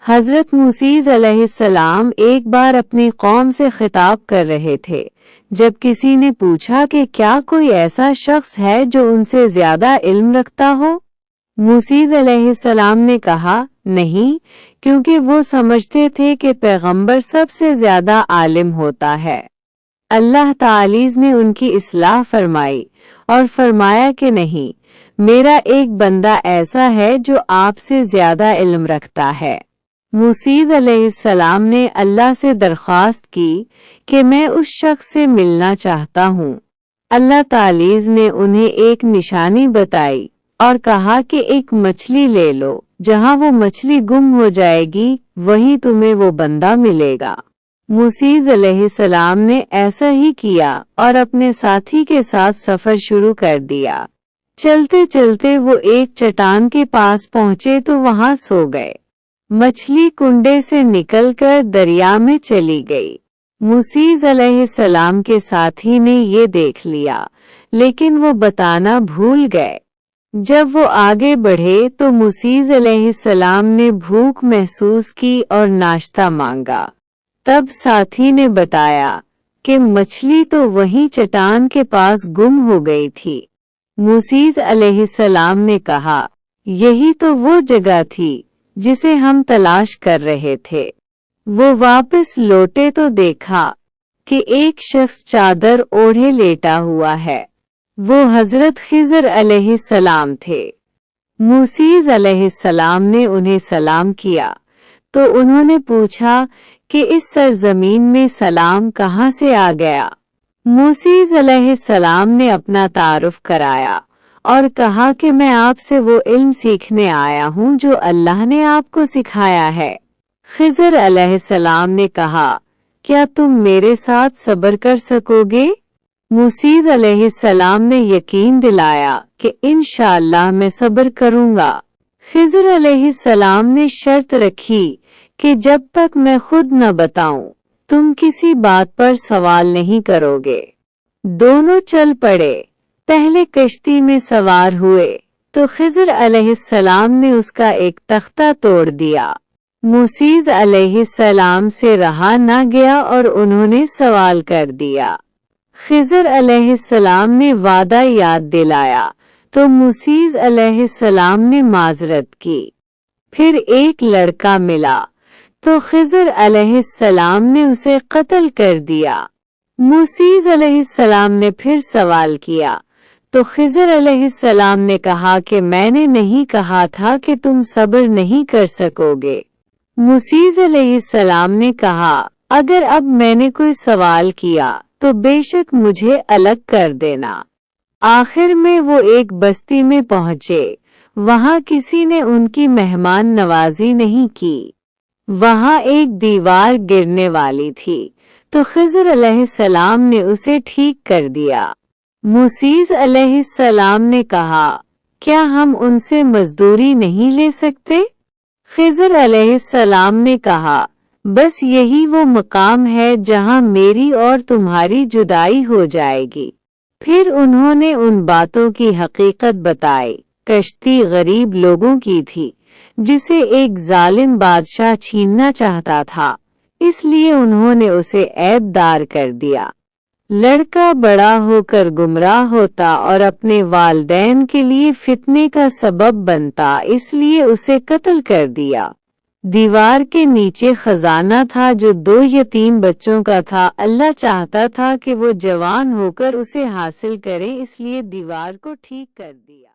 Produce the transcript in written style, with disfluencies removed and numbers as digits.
حضرت موسیٰ علیہ السلام ایک بار اپنی قوم سے خطاب کر رہے تھے جب کسی نے پوچھا کہ کیا کوئی ایسا شخص ہے جو ان سے زیادہ علم رکھتا ہو؟ موسیٰ علیہ السلام نے کہا نہیں، کیونکہ وہ سمجھتے تھے کہ پیغمبر سب سے زیادہ عالم ہوتا ہے۔ اللہ تعالی نے ان کی اصلاح فرمائی اور فرمایا کہ نہیں، میرا ایک بندہ ایسا ہے جو آپ سے زیادہ علم رکھتا ہے۔ موسیٰ علیہ السلام نے اللہ سے درخواست کی کہ میں اس شخص سے ملنا چاہتا ہوں۔ اللہ تعالی نے انہیں ایک نشانی بتائی اور کہا کہ ایک مچھلی لے لو، جہاں وہ مچھلی گم ہو جائے گی وہیں تمہیں وہ بندہ ملے گا۔ موسیٰ علیہ السلام نے ایسا ہی کیا اور اپنے ساتھی کے ساتھ سفر شروع کر دیا۔ چلتے چلتے وہ ایک چٹان کے پاس پہنچے تو وہاں سو گئے۔ مچھلی کنڈے سے نکل کر دریا میں چلی گئی۔ موسیٰ علیہ السلام کے ساتھی نے یہ دیکھ لیا، لیکن وہ بتانا بھول گئے۔ جب وہ آگے بڑھے تو موسیٰ علیہ السلام نے بھوک محسوس کی اور ناشتہ مانگا۔ تب ساتھی نے بتایا کہ مچھلی تو وہیں چٹان کے پاس گم ہو گئی تھی۔ موسیٰ علیہ السلام نے کہا، یہی تو وہ جگہ تھی جسے ہم تلاش کر رہے تھے۔ وہ واپس لوٹے تو دیکھا کہ ایک شخص چادر اوڑھے لیٹا ہوا ہے۔ وہ حضرت خضر علیہ السلام تھے۔ موسیٰ علیہ السلام نے انہیں سلام کیا تو انہوں نے پوچھا کہ اس سرزمین میں سلام کہاں سے آ گیا؟ موسیٰ علیہ السلام نے اپنا تعارف کرایا اور کہا کہ میں آپ سے وہ علم سیکھنے آیا ہوں جو اللہ نے آپ کو سکھایا ہے۔ خضر علیہ السلام نے کہا، کیا تم میرے ساتھ صبر کر سکو گے؟ موسیٰ علیہ السلام نے یقین دلایا کہ انشاءاللہ میں صبر کروں گا۔ خضر علیہ السلام نے شرط رکھی کہ جب تک میں خود نہ بتاؤں تم کسی بات پر سوال نہیں کرو گے۔ دونوں چل پڑے۔ پہلے کشتی میں سوار ہوئے تو خضر علیہ السلام نے اس کا ایک تختہ توڑ دیا۔ موسیٰ علیہ السلام سے رہا نہ گیا اور انہوں نے سوال کر دیا۔ خضر علیہ السلام نے وعدہ یاد دلایا تو موسیٰ علیہ السلام نے معذرت کی۔ پھر ایک لڑکا ملا تو خضر علیہ السلام نے اسے قتل کر دیا۔ موسیٰ علیہ السلام نے پھر سوال کیا تو خضر علیہ السلام نے کہا کہ میں نے نہیں کہا تھا کہ تم صبر نہیں کر سکو گے۔ موسیٰ علیہ السلام نے کہا، اگر اب میں نے کوئی سوال کیا تو بے شک مجھے الگ کر دینا۔ آخر میں وہ ایک بستی میں پہنچے۔ وہاں کسی نے ان کی مہمان نوازی نہیں کی۔ وہاں ایک دیوار گرنے والی تھی تو خضر علیہ السلام نے اسے ٹھیک کر دیا۔ موسیٰ علیہ السلام نے کہا، کیا ہم ان سے مزدوری نہیں لے سکتے؟ خضر علیہ السلام نے کہا، بس یہی وہ مقام ہے جہاں میری اور تمہاری جدائی ہو جائے گی۔ پھر انہوں نے ان باتوں کی حقیقت بتائی۔ کشتی غریب لوگوں کی تھی جسے ایک ظالم بادشاہ چھیننا چاہتا تھا، اس لیے انہوں نے اسے عیب دار کر دیا۔ لڑکا بڑا ہو کر گمراہ ہوتا اور اپنے والدین کے لیے فتنے کا سبب بنتا، اس لیے اسے قتل کر دیا۔ دیوار کے نیچے خزانہ تھا جو 2 یتیم بچوں کا تھا۔ اللہ چاہتا تھا کہ وہ جوان ہو کر اسے حاصل کریں، اس لیے دیوار کو ٹھیک کر دیا۔